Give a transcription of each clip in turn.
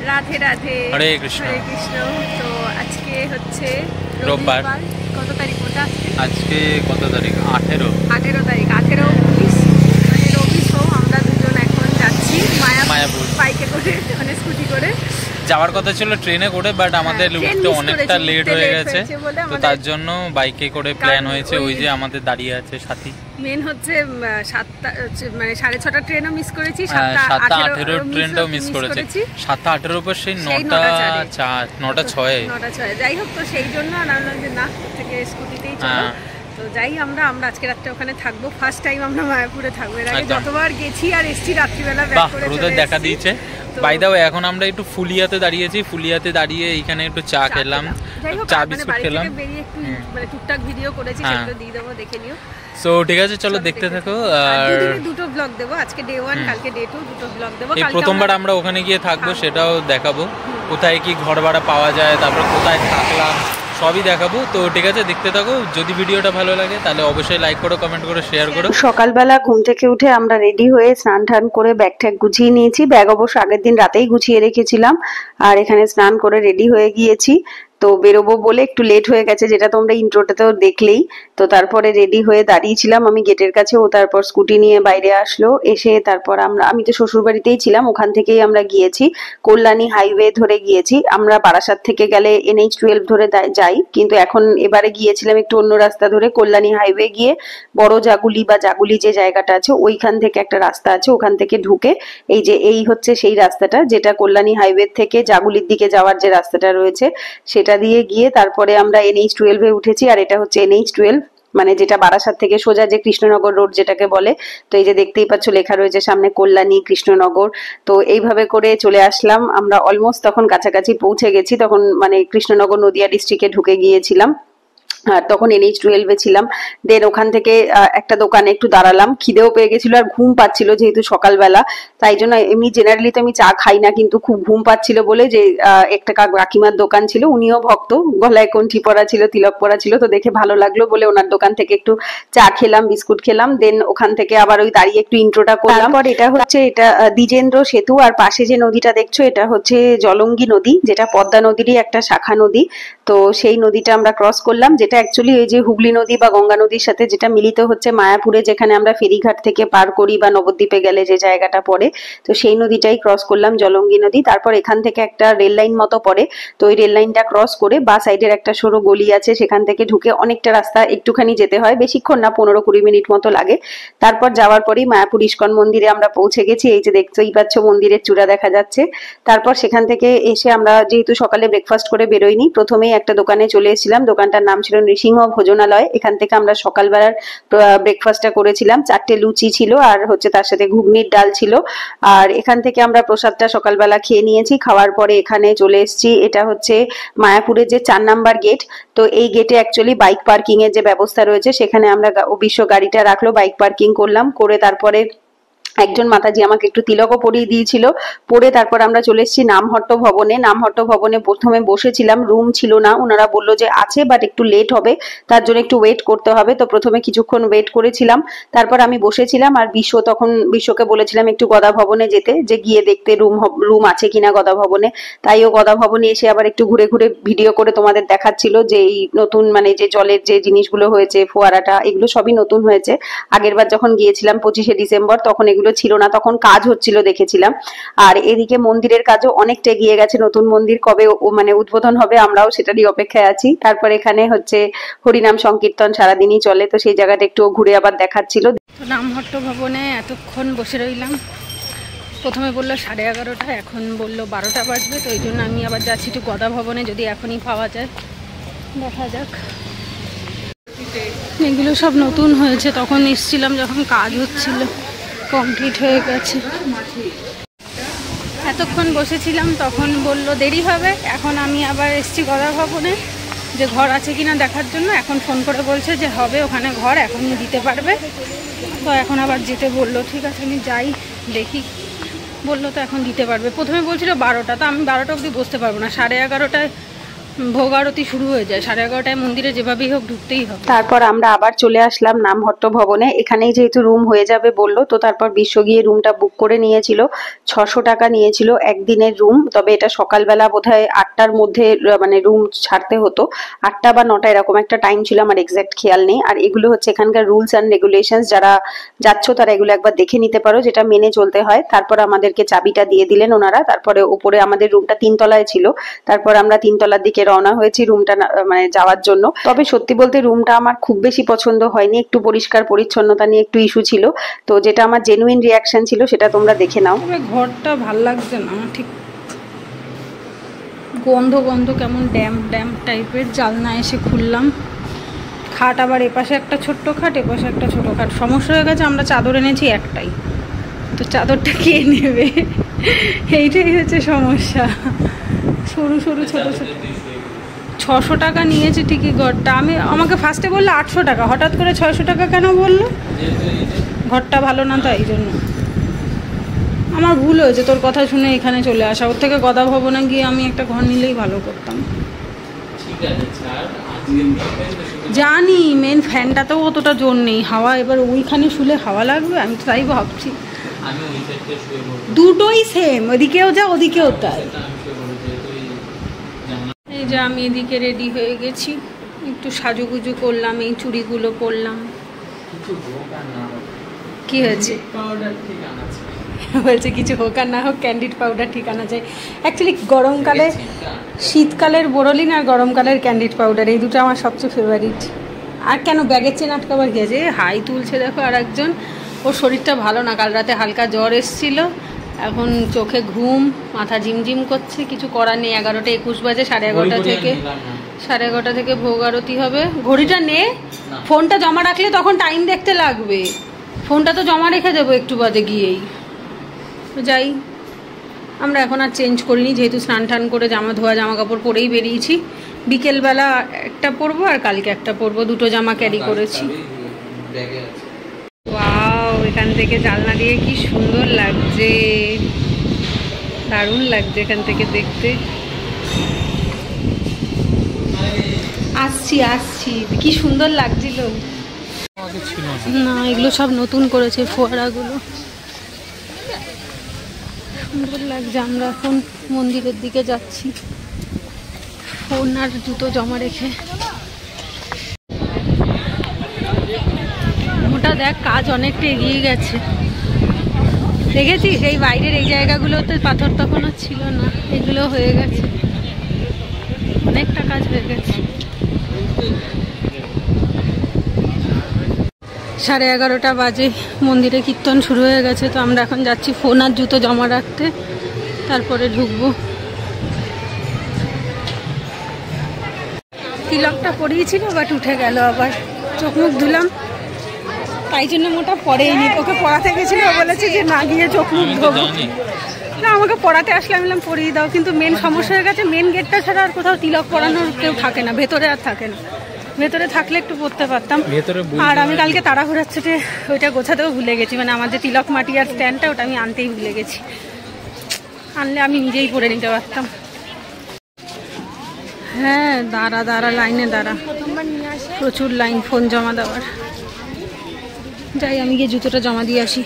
রাধে রাধে, হরে কৃষ্ণ। হরে কৃষ্ণ। তো আজকে হচ্ছে রোববার। কত তারিখ ওটা? আজকে কত তারিখ? 18 তারিখ, 18-19 মানে রবি শো। আমরা দুজন এখন যাচ্ছি মায়াপুর বাইকে করে, মানে স্কুটি করে। যাওয়ার কথা ছিল ট্রেনে করে, বাট আমাদের উঠতে অনেকটা লেট হয়ে গেছে, তো তার জন্য বাইকে করে প্ল্যান হয়েছে। ওই যে আমাদের দাঁড়িয়ে আছে সাথী। মেন হচ্ছে 7টা, মানে 6:30 ট্রেনও মিস করেছি, 7:18 ট্রেনটাও মিস করেছি। 7:18 পর সেই 9:06। যাই হোক, তো সেই জন্য আমরা যে না থেকে স্কুটিতেই চলো। তো যাই, আমরা আজকে রাতটা ওখানে থাকবো। ফার্স্ট টাইম আমরা মায়াপুরে থাকবো। এর আগে যতবার গেছি আর এসছি রাত্রিবেলা ব্যাক করে চলে এসেছি। দেখা দিয়েছে। বাই দ্য ওয়ে, এখন আমরা একটু ফুলিয়াতে দাঁড়িয়েছি। ফুলিয়াতে দাঁড়িয়ে এখানে একটু চা খেলাম, চা বিস্কুট খেলাম। মানে টুকটাক ভিডিও করেছি, সেগুলো দিয়ে দেবো, দেখে নিও। সো ঠিক আছে, চলো দেখতে থাকো। আর দুটো ব্লগ দেবো, আজকে ডে 1, কালকে ডে 2, দুটো ব্লগ দেবো। এই প্রথমবার আমরা ওখানে গিয়ে থাকবো, সেটাও দেখাবো। কোথায় কি ঘর ভাড়া পাওয়া যায়, তারপর কোথায় থাকলাম, সবই দেখাবো। তো ঠিক আছে, দেখতে থাকো। যদি ভিডিওটা ভালো লাগে তাহলে অবশ্যই লাইক করো, কমেন্ট করো, শেয়ার করো। সকালবেলা ঘুম থেকে উঠে আমরা রেডি হয়ে স্নান টান করে ব্যাগ ট্যাগ গুছিয়ে নিয়েছি। ব্যাগ অবশ্য আগের দিন রাতেই গুছিয়ে রেখেছিলাম, আর এখানে স্নান করে রেডি হয়ে গিয়েছি। তো বেরোবো বলে একটু লেট হয়ে গেছে, যেটা তোমরা ইন্ট্রোটাতেও দেখলেই। তো তারপরে রেডি হয়ে দাঁড়িয়েছিলাম আমি গেটের কাছে। ও তারপর স্কুটি নিয়ে বাইরে আসলো। এসে তারপর আমি তো শ্বশুর বাড়িতেই ছিলাম, ওখান থেকেই আমরা গিয়েছি। কল্যাণী হাইওয়ে ধরে গিয়েছি। আমরা বারাসাত থেকে গেলে NH-12 ধরে যাই, কিন্তু এবারে গিয়েছিলাম একটু অন্য রাস্তা ধরে। কল্যাণী হাইওয়ে গিয়ে বড় জাগুলি বা জাগুলি যে জায়গাটা আছে, ওইখান থেকে একটা রাস্তা আছে, ওখান থেকে ঢুকে এই হচ্ছে সেই রাস্তাটা, যেটা কল্যাণী হাইওয়ে থেকে জাগুলির দিকে যাওয়ার যে রাস্তাটা রয়েছে, সেটা দিয়ে গিয়ে তারপরে আমরা NH-12 এ উঠেছি। আর এটা হচ্ছে NH-12, মানে যেটা বারাসাত থেকে সোজা যে কৃষ্ণনগর রোড যেটাকে বলে। তো এই যে দেখতেই পাচ্ছ লেখা রয়েছে সামনে কল্যাণী কৃষ্ণনগর। তো এইভাবে করে চলে আসলাম আমরা। অলমোস্ট তখন কাছাকাছি পৌঁছে গেছি, তখন মানে কৃষ্ণনগর নদিয়া ডিস্ট্রিক্টে ঢুকে গিয়েছিলাম। আর তখন NH-12 এ ছিলাম। দেন ওখান থেকে একটা দোকানে একটু দাঁড়ালাম, খিদেও পেয়ে গেছিল আর ঘুম পাচ্ছিল যেহেতু সকালবেলা। তাই জন্য এমনি জেনারেলি তো আমি চা খাই না, কিন্তু খুব ঘুম পাচ্ছিল বলে যে একটা কাকিমার দোকান ছিল, উনিও ভক্ত, গলায় কণ্ঠি পরা ছিল, তিলক পরা ছিল, তো দেখে ভালো লাগলো বলে ওনার দোকান থেকে একটু চা খেলাম, বিস্কুট খেলাম। দেন ওখান থেকে আবার ওই দাঁড়িয়ে একটু ইন্ট্রোটা করলাম। তারপর এটা দ্বিজেন্দ্র সেতু, আর পাশে যে নদীটা দেখছো এটা হচ্ছে জলঙ্গি নদী, যেটা পদ্মা নদীরই একটা শাখা নদী। তো সেই নদীটা আমরা ক্রস করলাম, যেটা অ্যাকচুয়ালি এই যে হুগলি নদী বা গঙ্গা নদীর সাথে যেটা মিলিত হচ্ছে মায়াপুরে, যেখানে আমরা ফেরিঘাট থেকে পার করি বা নবদ্বীপে গেলে যে জায়গাটা পড়ে, তো সেই নদীটাই ক্রস করলাম, জলঙ্গি নদী। তারপর এখান থেকে একটা রেল লাইন মতো পড়ে, তো ওই রেল লাইনটা ক্রস করে বা সাইডের একটা সরু গলি আছে, সেখান থেকে ঢুকে অনেকটা রাস্তা একটুখানি যেতে হয়, বেশিক্ষণ না, 15-20 মিনিট মতো লাগে। তারপর যাওয়ার পরেই মায়াপুর ইস্কন মন্দিরে আমরা পৌঁছে গেছি। এই যে দেখতেই পাচ্ছ মন্দিরের চূড়া দেখা যাচ্ছে। তারপর সেখান থেকে এসে আমরা যেহেতু সকালে ব্রেকফাস্ট করে বেরোইনি, প্রথমেই একটা দোকানে চলে এসেছিলাম। দোকানটার নাম ছিল নৃসিংহ ভোজনালয়। এখান থেকে আমরা সকালবেলার ব্রেকফাস্টটা করেছিলাম। 4টে লুচি ছিল আর হচ্ছে তার সাথে ঘুগনির ডাল ছিল। আর এখান থেকে আমরা প্রসাদটা সকালবেলা খেয়ে নিয়েছি। খাওয়ার পরে এখানে চলে এসেছি। এটা হচ্ছে মায়াপুরের যে 4 নাম্বার গেট। তো এই গেটে অ্যাকচুয়ালি বাইক পার্কিং এর যে ব্যবস্থা রয়েছে, সেখানে আমরা অবশ্য গাড়িটা রাখলো, বাইক পার্কিং করলাম, করে তারপরে একজন মাতাজি আমাকে একটু তিলকও পরিয়ে দিয়েছিল। পরে তারপর আমরা চলে এসেছি নামহট্ট ভবনে। নামহট্ট ভবনে প্রথমে বসেছিলাম, রুম ছিল না, ওনারা বললো যে আছে বাট একটু লেট হবে, তার জন্য একটু ওয়েট করতে হবে। তো প্রথমে কিছুক্ষণ ওয়েট করেছিলাম, তারপর আমি বসেছিলাম। আর বিশ্বকে বলেছিলাম একটু গদা ভবনে যেতে, যে গিয়ে দেখতে রুম আছে কিনা গদা ভবনে। তাই ও গদা ভবনে এসে আবার একটু ঘুরে ঘুরে ভিডিও করে তোমাদের দেখাচ্ছিল যে এই নতুন মানে যে জলের যে জিনিসগুলো হয়েছে, ফোয়ারাটা, এগুলো সবই নতুন হয়েছে। আগেরবার যখন গিয়েছিলাম 25শে ডিসেম্বর, তখন এগুলো ছিল না, তখন কাজ হচ্ছিল দেখেছিলাম। আর এদিকে মন্দিরের কাজও অনেকটা এগিয়ে গেছে। নতুন মন্দির কবে মানে উদ্বোধন হবে, আমরাও সেটারই অপেক্ষায় আছি। তারপর এখানে হচ্ছে হরিনাম সংকীর্তন সারাদিনই চলে, তো সেই জায়গাটা একটু ঘুরে আবার দেখাচ্ছিল। নামহট্ট ভবনে এতক্ষণ বসে রইলাম। প্রথমে বললো 11:30, এখন বললো 12টা বাজবে। তো এই জন্য আমি আবার যাচ্ছি একটু গদা ভবনে, যদি এখনই পাওয়া যায়, দেখা যাক। এগুলো সব নতুন হয়েছে, তখন এসেছিলাম যখন কাজ হচ্ছিল, কমপ্লিট হয়ে গেছে। এতক্ষণ বসেছিলাম, তখন বললো দেরি হবে। এখন আমি আবার এসেছি গদা ভবনে, যে ঘর আছে কিনা দেখার জন্য। এখন ফোন করে বলছে যে হবে ওখানে ঘর, এখনই দিতে পারবে। তো এখন আবার যেতে বললো। ঠিক আছে, আমি যাই, দেখি। বললো তো এখন দিতে পারবে। প্রথমে বলছিল 12টা, তো আমি 12টা অবধি বসতে পারবো না, 11:30টায় ভোগ আরতি শুরু হয়ে যায় 11:30টায়, মন্দিরে যেভাবেই হোক ঢুকতেই হবে। তারপর আমরা আবার চলে আসলাম নামহট্ট ভবনে। এখানেই যেহেতু রুম হয়ে যাবে বললো, তো তারপর বিশ্ব গিয়ে রুমটা বুক করে নিয়েছিল। 600 টাকা নিয়েছিল একদিনের রুম। তবে এটা সকালবেলা বোধহয় 8টার মধ্যে মানে রুম ছাড়তে হতো, 8টা বা 9টা এরকম একটা টাইম ছিল, আমার এক্সাক্ট খেয়াল নেই। আর এগুলো হচ্ছে এখানকার রুলস অ্যান্ড রেগুলেশনস, যারা যাচ্ছ তারা এগুলো একবার দেখে নিতে পারো, যেটা মেনে চলতে হয়। তারপর আমাদেরকে চাবিটা দিয়ে দিলেন ওনারা। তারপরে উপরে আমাদের রুমটা 3 তলায় ছিল। তারপর আমরা 3 তলার দিকে রওনা হয়েছি রুমটা মানে যাওয়ার জন্য। তবে সত্যি বলতে রুমটা আমার খুব বেশি পছন্দ হয়নি, একটু পরিষ্কার পরিচ্ছন্নতা নিয়ে একটু ইস্যু ছিল। তো যেটা আমার জেনুইন রিয়াকশন ছিল সেটা তোমরা দেখে নাও। তবে ঘরটা ভাল লাগছে না ঠিক, গন্ধ গন্ধ কেমন ড্যাম ড্যাম টাইপের। জানলা এসে খুললাম, খাট আবার এপাশে একটা ছোট্ট খাট, এপাশে একটা ছোট খাট। সমস্যা হয়ে গেছে, আমরা চাদর এনেছি একটাই, তো চাদরটা কে নেবে, এইটাই হচ্ছে সমস্যা। সরু সরু ছোট ছোট। 600 টাকা নিয়েছে ঠিকই ঘরটা। আমাকে ফার্স্টে বললো 800 টাকা, হঠাৎ করে 600 টাকা কেন বললো? ঘরটা ভালো না তাই জন্য। আমার ভুল হয়েছে তোর কথা শুনে এখানে চলে আসা, ওর থেকে গদা ভবনে গিয়ে আমি একটা ঘর নিলেই ভালো করতাম। জানি মেন ফ্যানটাতেও অতটা জোর নেই, হাওয়া এবার ওইখানে শুলে হাওয়া লাগবে, আমি তো তাই ভাবছি। দুটোই সেম, ওদিকেও যা ওদিকেও তাই। এই যে আমি এদিকে রেডি হয়ে গেছি, একটু সাজুগুজু করলাম, এই চুড়িগুলো পরলাম। কি হয়েছে? বলছে কিছু হোক আর না হোক ক্যান্ডিড পাউডার ঠিক আনা যায়। অ্যাকচুয়ালি গরমকালে, শীতকালের বোরোলিন আর গরমকালের ক্যান্ডিড পাউডার, এই দুটো আমার সবচেয়ে ফেভারিট। আর কেন ব্যাগের চেন আটকাবার গিয়েছে, হাই তুলছে দেখো আর একজন। ওর শরীরটা ভালো না, কাল রাতে হালকা জ্বর এসছিল, এখন চোখে ঘুম, মাথা ঝিমঝিম করছে। কিছু করার নেই, 11টা 21 বাজে, 11:30 থেকে ভোগ আরতি হবে। ঘড়িটা নে, ফোনটা জমা রাখলে তখন টাইম দেখতে লাগবে। ফোনটা তো জমা রেখে দেবো একটু বাদে গিয়েই। যাই, আমরা এখন আর চেঞ্জ করিনি, যেহেতু স্নান টান করে ধোয়া জামা কাপড় পরেই বেরিয়েছি। বিকেলবেলা একটা পরবো আর কালকে একটা পরবো, দুটো জামা ক্যারি করেছি। ওয়াও, এখান থেকে জানলা দিয়ে কি সুন্দর লাগছে, দারুণ লাগছে এখান থেকে দেখতে। আসছি কি সুন্দর লাগছিল না, এগুলো সব নতুন করেছে ফোয়ারাগুলো, সুন্দর লাগছে। আমরা এখন মন্দিরের দিকে যাচ্ছি, ফোন আর জুতো জমা রেখে। ওটা দেখ, কাজ অনেকটা এগিয়ে গেছে, দেখেছিস? এই বাইরের এই জায়গাগুলোতে পাথর তখন আর ছিল না, এগুলো হয়ে গেছে, অনেকটা কাজ হয়ে গেছে। 11:30 বাজে, মন্দিরে কীর্তন শুরু হয়ে গেছে। তো আমরা এখন যাচ্ছি ফোন আর জুতো জমা রাখতে, তারপরে ঢুকবো। তিলকটা পরিয়েছিল বাট উঠে গেল, আবার চোখ মুখ ধুলাম, তাই জন্য মোটা পরেইনি। ওকে পড়াতে গেছিল, বলেছে যে না গিয়ে চোখ মুখ ধোবো না, আমাকে পড়াতে আসলে আমি বললাম পরিয়ে দাও। কিন্তু মেন সমস্যা হয়ে গেছে, মেন গেটটা ছাড়া আর কোথাও তিলক পরানোর কেউ থাকে না, ভেতরে আর থাকে না। ভেতরে থাকলে একটু পড়তে পারতাম। আর আমি কালকে তাড়াহুড়ার ছোটে ওইটা গোছাতেও ভুলে গেছি, মানে আমার যে তিলক মাটি আর স্ট্যান্ডটা ওটা আমি আনতেই ভুলে গেছি। আনলে আমি নিজেই পরে নিতে পারতাম। হ্যাঁ, দাঁড়া লাইনে দাঁড়া, প্রচুর লাইন ফোন জমা দেওয়ার। যাই, আমি গিয়ে জুতোটা জমা দিয়ে আসি।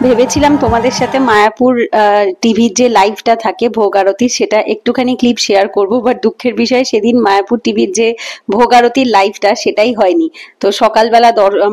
ভেবেছিলাম তোমাদের সাথে মায়াপুর টিভির যে লাইভটা থাকে ভোগ আরতির, সেটা একটুখানি ক্লিপ শেয়ার করব, বাট দুঃখের বিষয় সেদিন মায়াপুর টিভির যে ভোগ আরতির লাইভটা সেটাই হয়নি। তো সকালবেলা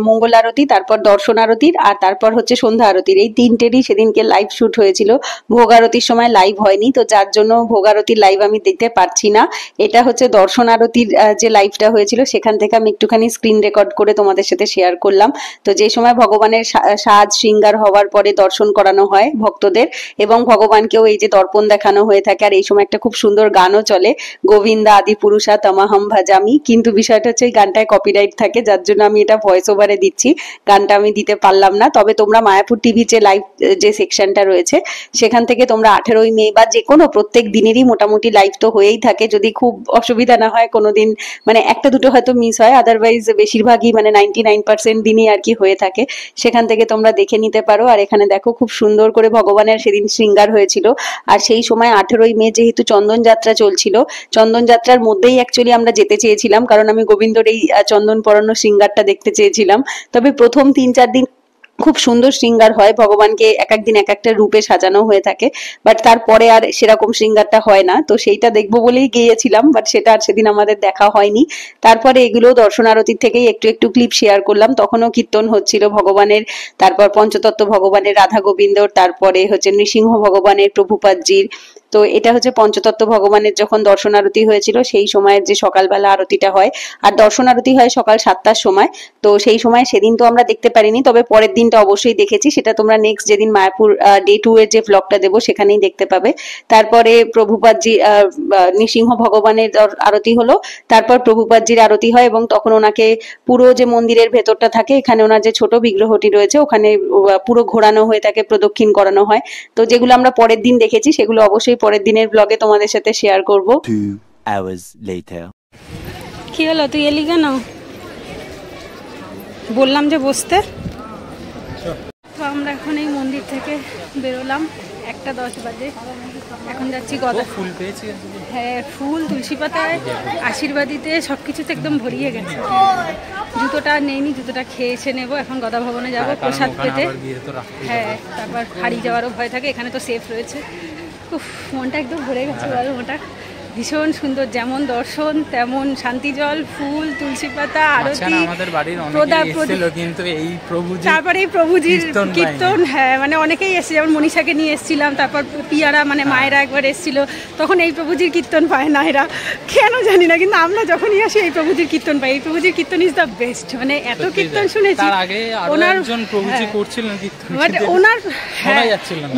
মঙ্গল আরতি, তারপর দর্শন আরতির, আর তারপর হচ্ছে সন্ধ্যা আরতির, এই তিনটেরই সেদিনকে লাইভ শুট হয়েছিল। ভোগ আরতির সময় লাইভ হয়নি, তো যার জন্য ভোগ আরতির লাইভ আমি দেখতে পারছি না। এটা হচ্ছে দর্শন আরতির যে লাইভটা হয়েছিল, সেখান থেকে আমি একটুখানি স্ক্রিন রেকর্ড করে তোমাদের সাথে শেয়ার করলাম। তো যে সময় ভগবানের সাজ শৃঙ্গার হওয়ার পরে দর্শন করানো হয় ভক্তদের, এবং ভগবানকেও এই যে দর্পণ দেখানো হয়ে থাকে। আর এই সময় একটা খুব সুন্দর গানও চলে, গোবিন্দা আদি পুরুষা তমাহম ভাজামি। কিন্তু বিষয়টা হচ্ছে এই গানটায় কপিরাইট থাকে, যার জন্য আমি এটা ভয়েস ওভারে দিচ্ছি, গানটা আমি দিতে পারলাম না। তবে তোমরা মায়াপুর টিভি যে লাইভ যে সেকশনটা রয়েছে সেখান থেকে তোমরা 18ই মে বা যে কোনো প্রত্যেক দিনেরই মোটামুটি লাইভ তো হয়েই থাকে, যদি খুব অসুবিধা না হয় কোনোদিন, মানে একটা দুটো হয়তো মিস হয়, আদারওয়াইজ বেশিরভাগই মানে 99% দিনই আর কি হয়ে থাকে। সেখান থেকে তোমরা দেখে নিতে পারো। আর এখানে দেখো খুব সুন্দর করে ভগবানের সেদিন শৃঙ্গার হয়েছিল। আর সেই সময় 18ই মে যেহেতু চন্দন যাত্রা চলছিল, চন্দন যাত্রার মধ্যেই অ্যাকচুয়ালি আমরা যেতে চেয়েছিলাম, কারণ আমি গোবিন্দর এই চন্দন পরানো শৃঙ্গারটা দেখতে চেয়েছিলাম। তবে প্রথম 3-4 দিন খুব সুন্দর শৃঙ্গার হয়, ভগবানকে এক একদিন এক একটা রূপে সাজানো হয়ে থাকে, বাট তারপরে আর সেরকম শৃঙ্গারটা হয় না। তো সেইটা দেখবো বলেই গিয়েছিলাম, বাট সেটা আর সেদিন আমাদের দেখা হয়নি। তারপরে এগুলো দর্শন আরতির থেকেই একটু একটু ক্লিপ শেয়ার করলাম, তখনও কীর্তন হচ্ছিল ভগবানের, তারপর পঞ্চতত্ত্ব ভগবানের, রাধা গোবিন্দর, তারপরে হচ্ছে নৃসিংহ ভগবানের, প্রভুপাদজির। তো এটা হচ্ছে পঞ্চতত্ত্ব ভগবানের যখন দর্শন আরতি হয়েছিল সেই সময়ের যে সকালবেলা আরতিটা হয়, আর দর্শন আরতি হয় সকাল 7টার সময়। তো সেই সময় সেদিন তো আমরা দেখতে পারিনি, তবে পরের দিনটা অবশ্যই দেখেছি, সেটা তোমরা নেক্সট যেদিন মায়াপুর ডে 2 এর যে ব্লগটা দেবো সেখানেই দেখতে পাবে। তারপরে প্রভুপাদজি নৃসিংহ ভগবানের আরতি হলো, তারপর প্রভুপাদজির আরতি হয়, এবং তখন ওনাকে পুরো যে মন্দিরের ভেতরটা থাকে, এখানে ওনার যে ছোট বিগ্রহটি রয়েছে ওখানে পুরো ঘোরানো হয়ে থাকে, প্রদক্ষিণ করানো হয়। তো যেগুলো আমরা পরের দিন দেখেছি সেগুলো অবশ্যই পরের দিনের ব্লগে তোমাদের সাথে শেয়ার করব। 2 hours later. কি হলো, তুই এলি কেন? বললাম যে বসতে। তো আমরা এখন এই মন্দির থেকে বেরোলাম, 1:10 বাজে। এখন যাচ্ছি গদা। ফুল পেয়েছি? হ্যাঁ, ফুল, তুলসী পাতায়, আশীর্বাদিতে সবকিছুতে একদম ভরিয়ে গেছে। জুতোটা নেইনি, জুতোটা খেয়ে এসে নেবো। এখন গদা ভবনে যাবো প্রসাদ পেতে। হ্যাঁ, তারপর হারিয়ে যাওয়ারও ভয় থাকে, এখানে তো সেফ রয়েছে। উফ, মনটা একদম ভরে গেছে, মনটা ভীষণ সুন্দর। যেমন দর্শন তেমন শান্তি জল, ফুল, তুলসী পাতা, আরতি, আমাদের বাড়ির অনেকেই এসেছিল, কিন্তু এই প্রভুজি, তারপরে এই প্রভুজির কীর্তন, হ্যাঁ মানে অনেকেই এসেছে, যেমন মনীষাকে নিয়ে এসেছিলাম, তারপর পিয়ারা মানে মায়েরা একবার এসেছিল, তখন এই প্রভুজির কীর্তন পায় না এরা, কেন জানি না, কিন্তু আমরা যখনই আসি এই প্রভুজির কীর্তন পাই। এই প্রভুজির কীর্তন ইজ দ্য বেস্ট, মানে এত কীর্তন শুনেছি। তার আগে ওনার একজন প্রভুজি করছিলেন কীর্তন, বাট ওনার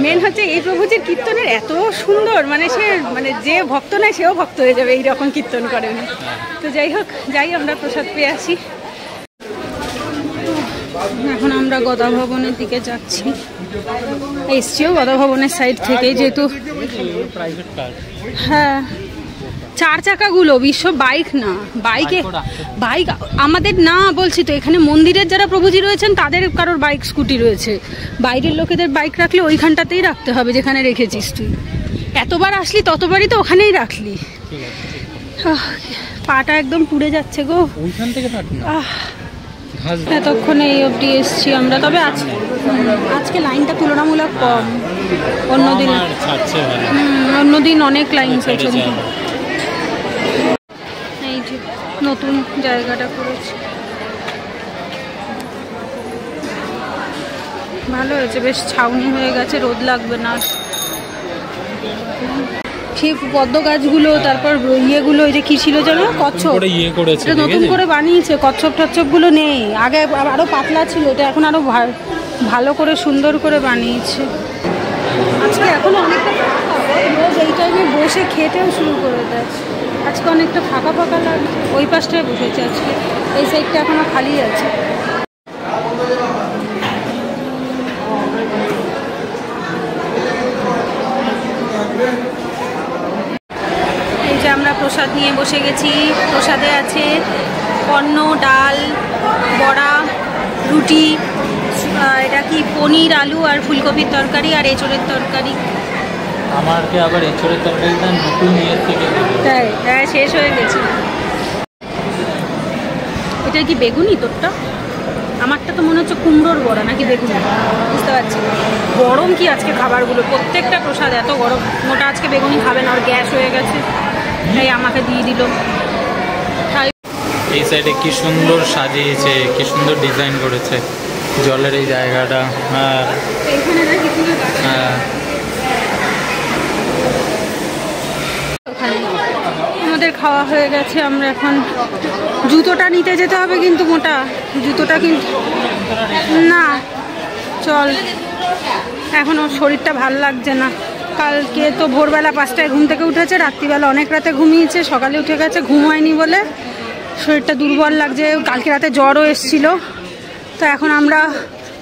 মেন হচ্ছে এই প্রভুজির কীর্তনের এত সুন্দর, মানে সে মানে যে ভক্ত নয় সেও ভক্ত হয়ে যাবে, এইরকম কীর্তন করে উনি। তো যাই হোক, যাই আমরা প্রসাদ পেয়ে আসি। এখন আমরা গদা ভবনের দিকে যাচ্ছি, এসছিও গদা ভবনের সাইড থেকে, যেহেতু হ্যাঁ 4 চাকাগুলো বিশ্ব বাইক না, বাইক আমাদের না বলছি তো, এখানে মন্দিরের যারা প্রভুজি রয়েছেন তাদের কারোর বাইক স্কুটি রয়েছে, বাইরের লোকেদের বাইক রাখলে ওইখানটাতেই রাখতে হবে যেখানে রেখেছিস তুই। এতবার আসলি ততবারই তো ওখানেই রাখলি। পাটা একদম পুড়ে যাচ্ছে গো ওইখান থেকে। এতক্ষণে এই অবধি এসছি আমরা, তবে আজকে লাইনটা তুলনামূলক কম, অন্যদিন অনেক লাইন পেছনে। এই যে নতুন জায়গাটা করেছে, ভালো হয়েছে, বেশ ছাউনি হয়ে গেছে, রোদ লাগবে না। সেই পদ্ম গাছগুলো, তারপর ইয়েগুলো, ওই যে কি ছিল যেন কচ্ছপ, এটা নতুন করে বানিয়েছে, কচ্ছপ টচ্ছপগুলো নেই, আগে আরো পাতলা ছিল, এটা এখন আরো ভালো করে সুন্দর করে বানিয়েছে। আজকে এখনো অনেকটা রোজ এই টাইমে বসে খেতেও শুরু করে দেয়, আজকে অনেকটা ফাঁকা ফাঁকা লাগছে। ওই পাশটায় বসেছে আজকে, এই সাইডটা এখনো খালি আছে। এই যে আমরা প্রসাদ নিয়ে বসে গেছি, প্রসাদে আছে অন্ন, ডাল, বড়া, রুটি, এটা কি পনির, আলু আর ফুলকপির তরকারি, আর এঁচোড়ের তরকারি। আমাকে আবার এঁচোড়ের তরকারিটা নতুন ইয়ের থেকে তাই, হ্যাঁ শেষ হয়ে গেছে। এটা কি বেগুনি তোরটা? আমারটা তো মনে হচ্ছে কুমড়োর বড়া নাকি বেগুনি, বুঝতে পারছি। গরম কি আজকে খাবারগুলো, প্রত্যেকটা প্রসাদ এত গরম। মোটা আজকে বেগুনি খাবে না, ওর গ্যাস হয়ে গেছে, তাই আমাকে দিয়ে দিল। এই সাইডে কি সুন্দর সাজিয়েছে, কি সুন্দর ডিজাইন করেছে জলের এই জায়গাটা। হ্যাঁ হ্যাঁ, আমাদের খাওয়া হয়ে গেছে, আমরা এখন জুতোটা নিতে যেতে হবে, কিন্তু মোটা জুতোটা কিন্তু না, চল, এখন ওর শরীরটা ভাল লাগছে না। কালকে তো ভোরবেলা 5টায় ঘুম থেকে উঠেছে, রাত্রিবেলা অনেক রাতে ঘুমিয়েছে, সকালে উঠে গেছে, ঘুম হয়নি বলে শরীরটা দুর্বল লাগছে, কালকে রাতে জ্বরও এসেছিলো। তো এখন আমরা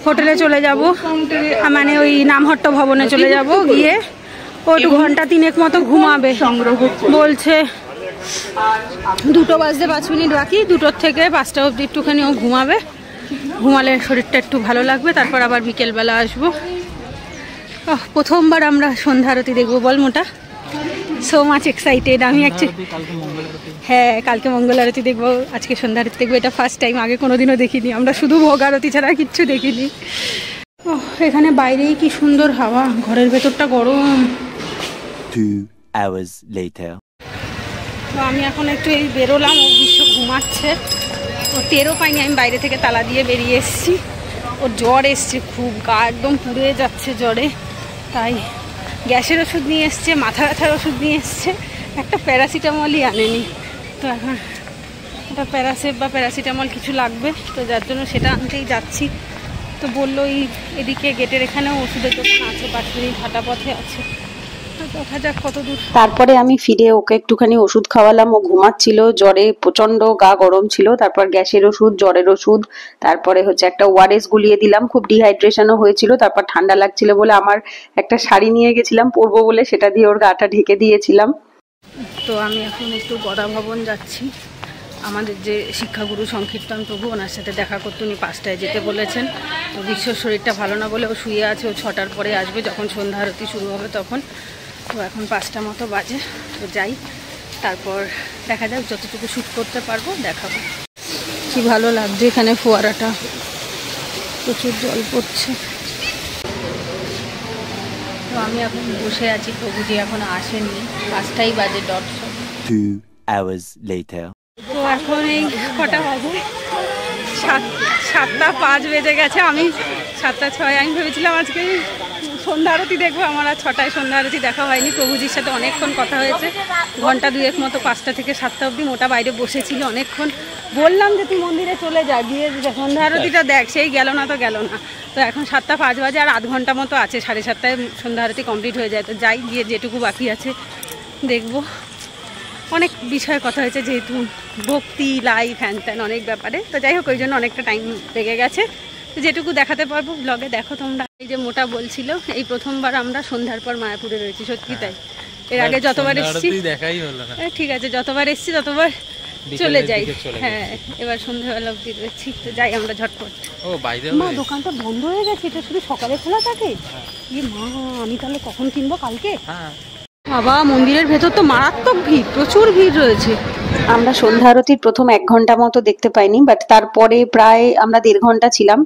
হোটেলে চলে যাব, মানে ওই নামহট্ট ভবনে চলে যাব, গিয়ে ও 2 ঘন্টা 3 মতো ঘুমাবে বলছে। 2টো বাজতে 5 মিনিট বাকি, 2টোর থেকে 5টা অবধি একটুখানি ও ঘুমাবে, ঘুমালে শরীরটা একটু ভালো লাগবে, তারপর আবার বিকেলবেলা আসবো। প্রথমবার আমরা সন্ধ্যা আরতি দেখবো, বল মোটা। সো মাচ এক্সাইটেড আমি অ্যাকচুয়ালি। হ্যাঁ, কালকে মঙ্গল আরতি দেখবো, আজকে সন্ধ্যা আরতি দেখবো। এটা ফার্স্ট টাইম, আগে কোনোদিনও দেখিনি আমরা, শুধু ভোগ আরতি ছাড়া কিচ্ছু দেখিনি। এখানে বাইরেই কি সুন্দর হাওয়া, ঘরের ভেতরটা গরম। 2 hours later. তো আমি এখন একটু এই বেরোলাম, ও বিশ্ব ঘুমাচ্ছে, ও টেরও পাইনি আমি বাইরে থেকে তালা দিয়ে বেরিয়ে এসেছি। ওর জ্বর এসছে খুব, গা একদম পুড়ে যাচ্ছে জ্বরে, তাই গ্যাসের ওষুধ নিয়ে এসছে, মাথা ব্যথার ওষুধ নিয়ে এসছে, একটা প্যারাসিটামলই আনেনি। তো এখন একটা প্যারাসেপ বা প্যারাসিটামল কিছু লাগবে, তো যার জন্য সেটা আনতেই যাচ্ছি। তো বললো এদিকে গেটের এখানেও ওষুধের দোকান আছে, 5 মিনিট হাঁটা পথে আছে, দেখা যাক কত দূর। তারপরে আমি ফিরে ওকে একটুখানি ওষুধ খাওয়ালাম, ও ঘুমাচ্ছিল, জ্বরে প্রচন্ড গা গরম ছিল। তারপর গ্যাসের ওষুধ, জ্বরের ওষুধ, তারপরে হচ্ছে একটা ওআরএস গুলিয়ে দিলাম, খুব ডিহাইড্রেশনও হয়েছিল। তারপর ঠান্ডা লাগছিল বলে আমার একটা শাড়ি নিয়ে গেছিলাম পরবো বলে, সেটা দিয়ে ওর গাটা ঢেকে দিয়েছিলাম। তো আমি এখন একটু গদা ভবন যাচ্ছি, আমাদের যে শিক্ষাগুরু সংকীর্তন প্রভু, ওনার সাথে দেখা করতে উনি 5টায় যেতে বলেছেন। তো বিশ্বর শরীরটা ভালো না বলে ও শুয়ে আছে, ও 6টার পরে আসবে, যখন সন্ধ্যা আরতি শুরু হবে তখন। তো এখন 5টা মতো বাজে, তো যাই, তারপর দেখা যাক যতটুকু শ্যুট করতে পারবো দেখাবো। কি ভালো লাগছে এখানে ফোয়ারাটা, প্রচুর জল পড়ছে। তো আমি এখন বসে আছি, প্রভুজি এখনো আসেননি, 5টাই বাজে ডট। 2 hours later. তো এখন এই কটা বাজে, 7:05 বেজে গেছে। আমি 7:06, আমি ভেবেছিলাম আজকে সন্ধ্যা আরতি দেখবো, আমার আর 6টায় সন্ধ্যা আরতি দেখা হয়নি। প্রভুজির সাথে অনেকক্ষণ কথা হয়েছে, ঘন্টা 2 মতো, 5টা থেকে 7টা অবধি মোটা বাইরে বসেছিল অনেকক্ষণ। বললাম যে তুই মন্দিরে চলে যা, গিয়ে সন্ধ্যা আরতিটা দেখ, সেই গেল না তো গেল না। তো এখন 7:05 বাজে, আর আধ ঘন্টা মতো আছে, 7:30টায় সন্ধ্যা আরতি কমপ্লিট হয়ে যায়। তো যাই, গিয়ে যেটুকু বাকি আছে দেখবো। অনেক বিষয়ে কথা হয়েছে, যেহেতু ভক্তি, লাইফ, হ্যান ত্যান অনেক ব্যাপারে। তো যাই হোক, ওই জন্য অনেকটা টাইম লেগে গেছে। তো যেটুকু দেখাতে পারবো ব্লগে দেখো তোমরা। এই যে মোটা বলছিল, এই প্রথমবার আমরা সন্ধ্যার পর মায়াপুরে রয়েছি, সত্যি তাই। এর আগে যতবার এসেছি দেখাই হলো না। ঠিক আছে, যতবার এসেছি ততবার চলে যাই। হ্যাঁ, এবার সন্ধ্যাবেলা অবধি রয়েছি, তো যাই আমরা ঝটপট। ও বাইরে মা, দোকানটা বন্ধ হয়ে গেছে, এটা শুধু সকালে খোলা থাকে? মা, আমি তাহলে কখন কিনবো? কালকে? হ্যাঁ। বাবা, মন্দিরের ভেতর তো মারাত্মক ভিড়, প্রচুর ভিড় রয়েছে। আমরা সন্ধ্যা আরতির প্রথম 1 ঘন্টা মতো দেখতে পাইনি, বাট তারপরে প্রায় আমরা 1.5 ঘন্টা ছিলাম।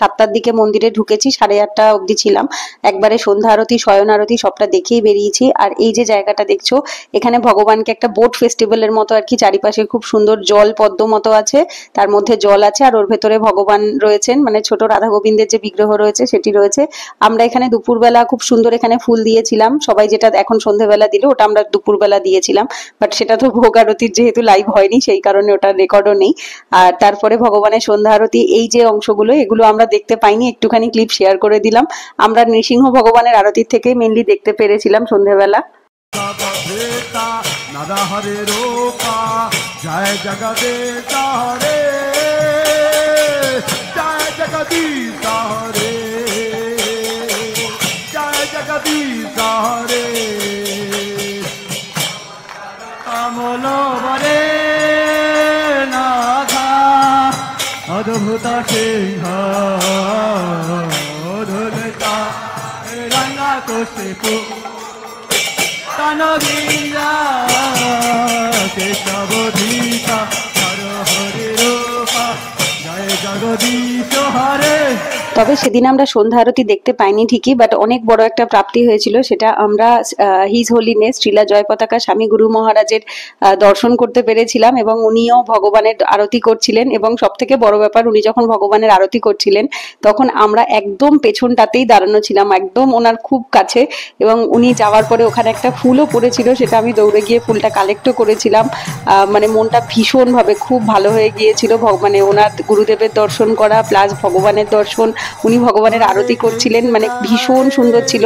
7টার দিকে মন্দিরে ঢুকেছি, 8:30 অবধি ছিলাম। একবারে সন্ধ্যা আরতি, শয়ন আরতি সবটা দেখেই বেরিয়েছি। আর এই যে জায়গাটা দেখছো, এখানে ভগবানকে একটা বোট ফেস্টিভ্যালের মতো আর কি, চারিপাশে খুব সুন্দর জল পদ্ম মতো আছে, তার মধ্যে জল আছে, আর ওর ভেতরে ভগবান রয়েছেন, মানে ছোট রাধা গোবিন্দের যে বিগ্রহ রয়েছে সেটি রয়েছে। আমরা এখানে দুপুরবেলা খুব সুন্দর এখানে ফুল দিয়েছিলাম, সবাই যেটা এখন সন্ধ্যেবেলা দিল ওটা আমরা দুপুরবেলা দিয়েছিলাম, বাট সেটা তো ভোগ আরতির যেহেতু লাইভ হয়নি সেই কারণে ওটা রেকর্ডও নেই। আর তারপরে ভগবানের সন্ধ্যা আরতি, এই যে অংশগুলো, এগুলো আমরা দেখতে পাইনি, একটুখানি ক্লিপ শেয়ার করে দিলাম। আমরা নৃসিংহ ভগবানের আরতির থেকে মেনলি দেখতে পেরেছিলাম সন্ধ্যেবেলা। জয় জগদীশ হরে, জয় জগদীশ হরে, জয় জগদীশ হরে, কমল বরে নাথা অদ্ভুত সিংহ ধুলতা রঙ্গা কোশিপু কানগিরা কেশবধীতা হর হরি রূপা জয় জগদীশ হরে। তবে সেদিন আমরা সন্ধ্যা আরতি দেখতে পাইনি ঠিকই, বাট অনেক বড় একটা প্রাপ্তি হয়েছিল, সেটা আমরা হিজ হোলিনেস শ্রীলা জয় পতাকা স্বামী গুরু মহারাজের দর্শন করতে পেরেছিলাম, এবং উনিও ভগবানের আরতি করছিলেন। এবং সব থেকে বড় ব্যাপার, উনি যখন ভগবানের আরতি করছিলেন তখন আমরা একদম পেছনটাতেই দাঁড়ানো ছিলাম, একদম ওনার খুব কাছে। এবং উনি যাওয়ার পরে ওখানে একটা ফুলও পড়েছিল, সেটা আমি দৌড়ে গিয়ে ফুলটা কালেক্টও করেছিলাম। মানে মনটা ভীষণভাবে খুব ভালো হয়ে গিয়েছিল, মানে ওনার গুরুদেবের দর্শন করা প্লাস ভগবানের দর্শন, উনি ভগবানের আরতি করছিলেন, মানে ভীষণ সুন্দর ছিল।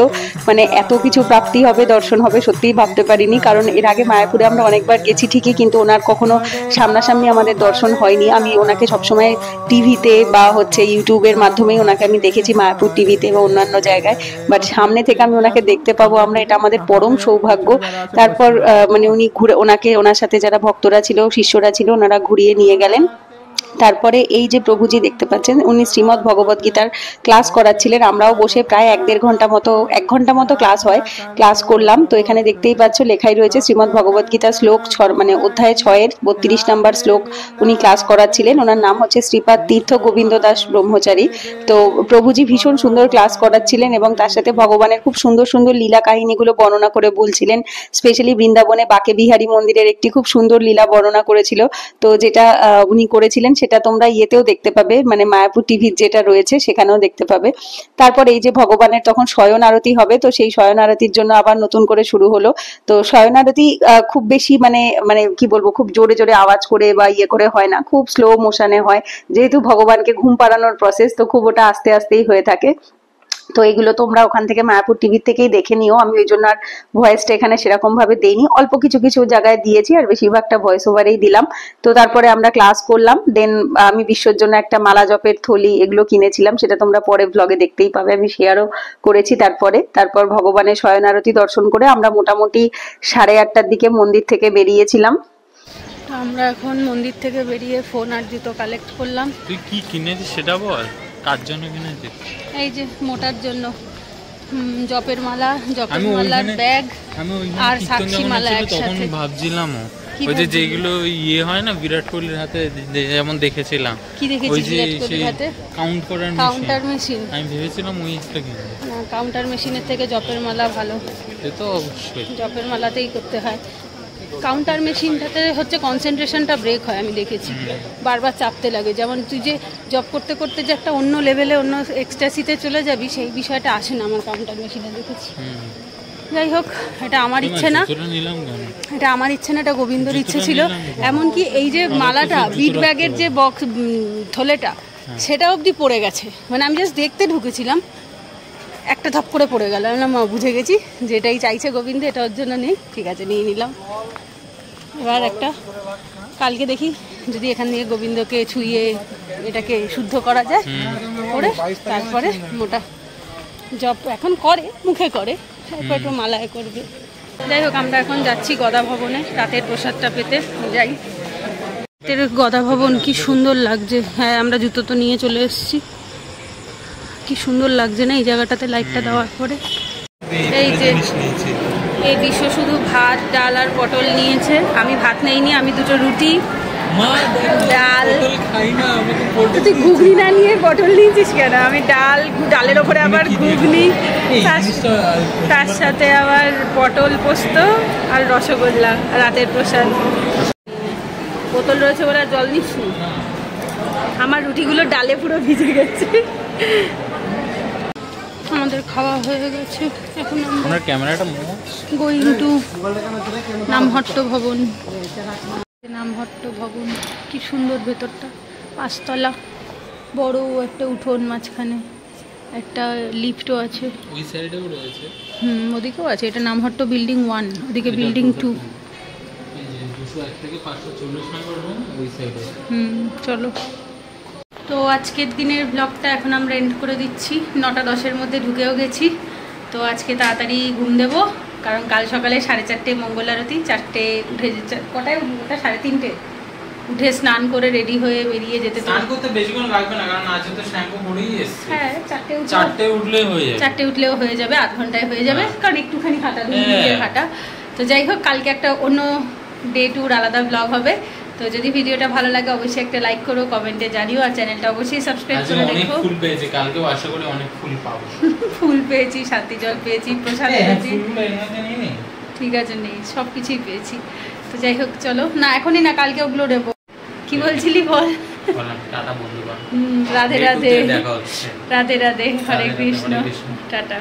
মানে এত কিছু প্রাপ্তি হবে, দর্শন হবে, সত্যিই ভাবতে পারিনি। কারণ এর আগে মায়াপুরে আমরা অনেকবার গেছি ঠিকই, কিন্তু ওনার কখনো সামনাসামনি আমাদের দর্শন হয়নি। আমি ওনাকে সবসময় টিভিতে বা হচ্ছে ইউটিউবের মাধ্যমেই ওনাকে আমি দেখেছি, মায়াপুর টিভিতে বা অন্যান্য জায়গায়, বাট সামনে থেকে আমি ওনাকে দেখতে পাবো আমরা, এটা আমাদের পরম সৌভাগ্য। তারপর মানে উনি ঘুরে, ওনার সাথে যারা ভক্তরা ছিল, শিষ্যরা ছিল, ওনারা ঘুরিয়ে নিয়ে গেলেন। তারপরে এই যে প্রভুজি দেখতে পাচ্ছেন, উনি শ্রীমদ্ ভগবত গীতার ক্লাস করাচ্ছিলেন। আমরাও বসে প্রায় 1-1.5 ঘন্টা মতো 1 ঘন্টা মতো ক্লাস হয়, ক্লাস করলাম। তো এখানে দেখতেই পাচ্ছ লেখাই রয়েছে শ্রীমদ্ ভগবত গীতা শ্লোক 6 মানে অধ্যায় 6-এর 32 নম্বর শ্লোক উনি ক্লাস করাচ্ছিলেন। ওনার নাম হচ্ছে শ্রীপাদ তীর্থ গোবিন্দ দাস ব্রহ্মচারী। তো প্রভুজি ভীষণ সুন্দর ক্লাস করাচ্ছিলেন এবং তার সাথে ভগবানের খুব সুন্দর সুন্দর লীলা কাহিনীগুলো বর্ণনা করে বলছিলেন। স্পেশালি বৃন্দাবনে বাকে বিহারী মন্দিরের একটি খুব সুন্দর লীলা বর্ণনা করেছিল। তো যেটা উনি করেছিলেন সেটা তোমরা ইয়েতেও দেখতে পাবে, মানে মায়াপুর টিভির যেটা রয়েছে সেখানেও দেখতে পাবে। তারপর এই যে ভগবানের তখন শয়ন আরতি হবে, তো সেই শয়ন আরতির জন্য আবার নতুন করে শুরু হলো। তো শয়ন আরতি খুব বেশি মানে মানে কি বলবো, খুব জোরে জোরে আওয়াজ করে বা ইয়ে করে হয় না, খুব স্লো মোশনে হয়। যেহেতু ভগবানকে ঘুম পাড়ানোর প্রসেস, তো খুব ওটা আস্তে আস্তেই হয়ে থাকে। তো এগুলো তোমরা ওখান থেকে মায়াপুর টিভি থেকেই দেখে নিও। আমি ওই জন্য আর ভয়েসটা এখানে সেরকম ভাবে দেইনি, অল্প কিছু কিছু জায়গায় দিয়েছি আর বেশিরভাগটা ভয়েস ওভারেই দিলাম। তো তারপরে আমরা ক্লাস করলাম। দেন আমি বিশ্বর জন্য একটা মালা জপের থলি এগুলো কিনেছিলাম, সেটা তোমরা পরে ব্লগে দেখতেই পাবে, আমি শেয়ারও করেছি। তারপর ভগবানের শয়ন আরতি দর্শন করে আমরা মোটামুটি 8:30টার দিকে মন্দির থেকে বেরিয়েছিলাম। আমরা এখন মন্দির থেকে বেরিয়ে ফোন আর জুতো কালেক্ট করলাম। তুই কি কিনেছিস সেটা বল, কার জন্য কিনেছিস? এই যে মোটার জন্য জপের মালা, জপের মালার ব্যাগ আর সাক্ষী মালা একসাথে। তখন ভাবছিলাম ওই যে যেগুলো ইয়ে হয় না বিরাট কোহলির হাতে, যেমন দেখেছিলাম। কি দেখেছিস বিরাট কোহলির হাতে? কাউন্ট করার কাউন্টার মেশিন। আমি ভেবেছিলাম ওইটা কিনবো। না, কাউন্টার মেশিনের থেকে জপের মালা ভালো। সে তো অবশ্যই জপের মালাতেই করতে হয়। কাউন্টার মেশিনটাতে হচ্ছে কনসেন্ট্রেশনটা ব্রেক হয়, আমি দেখেছি, বারবার চাপতে লাগে। যেমন তুই যে জব করতে করতে যে একটা অন্য লেভেলে অন্য এক্সট্যাসিতে চলে যাবি, সেই বিষয়টা আসে না আমার কাউন্টার মেশিনে দেখেছি। যাই হোক, এটা আমার ইচ্ছে না, এটা আমার ইচ্ছে না, এটা গোবিন্দর ইচ্ছে ছিল। এমনকি এই যে মালাটা, বিট ব্যাগের যে বক্স থলেটা, সেটা অবধি পড়ে গেছে। মানে আমি জাস্ট দেখতে ঢুকেছিলাম, একটা ধপ করে পড়ে গেল। আমি বুঝে গেছি যেটাই চাইছে গোবিন্দ, এটা ওর জন্য নেই। ঠিক আছে, নিয়ে নিলাম। এবার একটা কালকে দেখি যদি এখান থেকে গোবিন্দকে ছুঁয়ে এটাকে শুদ্ধ করা যায়, করে তারপরে মোটা জপ এখন করে, মুখে করে, তারপর একটু মালায় করবে। যাই হোক, আমরা এখন যাচ্ছি গদা ভবনে রাতের প্রসাদটা পেতে। যাই, গদা ভবন কি সুন্দর লাগছে। হ্যাঁ, আমরা জুতো তো নিয়ে চলে এসেছি। কি সুন্দর লাগছে না এই জায়গাটাতে লাইটটা দেওয়ার পরে। এই যে এই বিশ্ব শুধু ভাত, ডাল আর পটল নিয়েছে। আমি ভাত নেইনি, আমি দুটো রুটি, ডাল। তুই ঘুগনি না নিয়ে পটল নিয়েছিস কেন? আমি ডালের ওপরে আবার ঘুগনি, তার সাথে আবার পটল পোস্ত আর রসগোল্লা, রাতের প্রসাদ। বোতল রয়েছে বলে আর জল নিস নি। আমার রুটিগুলো ডালে পুরো ভিজে গেছে। আমাদের খাওয়া হয়ে গেছে, এখন আমরা ক্যামেরাটা গোয়িং টু নামহট্ট ভবন। নামহট্ট ভবন কি সুন্দর, ভেতরটা 5 তলা, বড় একটা উঠোন, মাঝখানে একটা লিফটও আছে। ওই সাইডেও রয়েছে, ওদিকেও আছে। এটা নামহট্ট বিল্ডিং 1, ওদিকে বিল্ডিং 2। চলো। তো আজকের দিনের ব্লগটা এখন আমরা এন্ড করে দিচ্ছি। 9:10-এর মধ্যে ঢুকেও গেছি। তো আজকে তাড়াতাড়ি ঘুম দেবো, কারণ কাল সকালে 4:30 মঙ্গল আরতি। 4টে উঠে, কটায় ওটা 3:30 উঠে স্নান করে রেডি হয়ে বেরিয়ে যেতে। স্নান করতে বেশিক্ষণ লাগবে না, কারণ আজ তো শ্যাম্পু করেই এসেছি। হ্যাঁ, 4টে উঠলে হয়ে যাবে। 4টে উঠলেও হয়ে যাবে, আধ ঘন্টায় হয়ে যাবে, কারণ একটুখানি হাঁটা, হাঁটা। তো যাই হোক, কালকে একটা অন্য ডে টুর আলাদা ব্লগ হবে। তো যদি ভিডিওটা ভালো লাগে অবশ্যই একটা লাইক করো, কমেন্টে জানিও, আর চ্যানেলটা অবশ্যই সাবস্ক্রাইব করে রেখো। ফুল পেয়েছি, কালকেও আশা করি অনেক ফুল পাবো। ফুল পেয়েছি, শান্তি জল পেয়েছি, প্রসাদ পেয়েছি। ঠিক আছে, নেই, সব কিছুই পেয়েছি। তো যাই হোক, চলো না, এখনই না, কালকে ওগুলো দেবো। কি বলছিলি বল? রাধে রাধে, রাধে রাধে, হরে কৃষ্ণ, টাটা।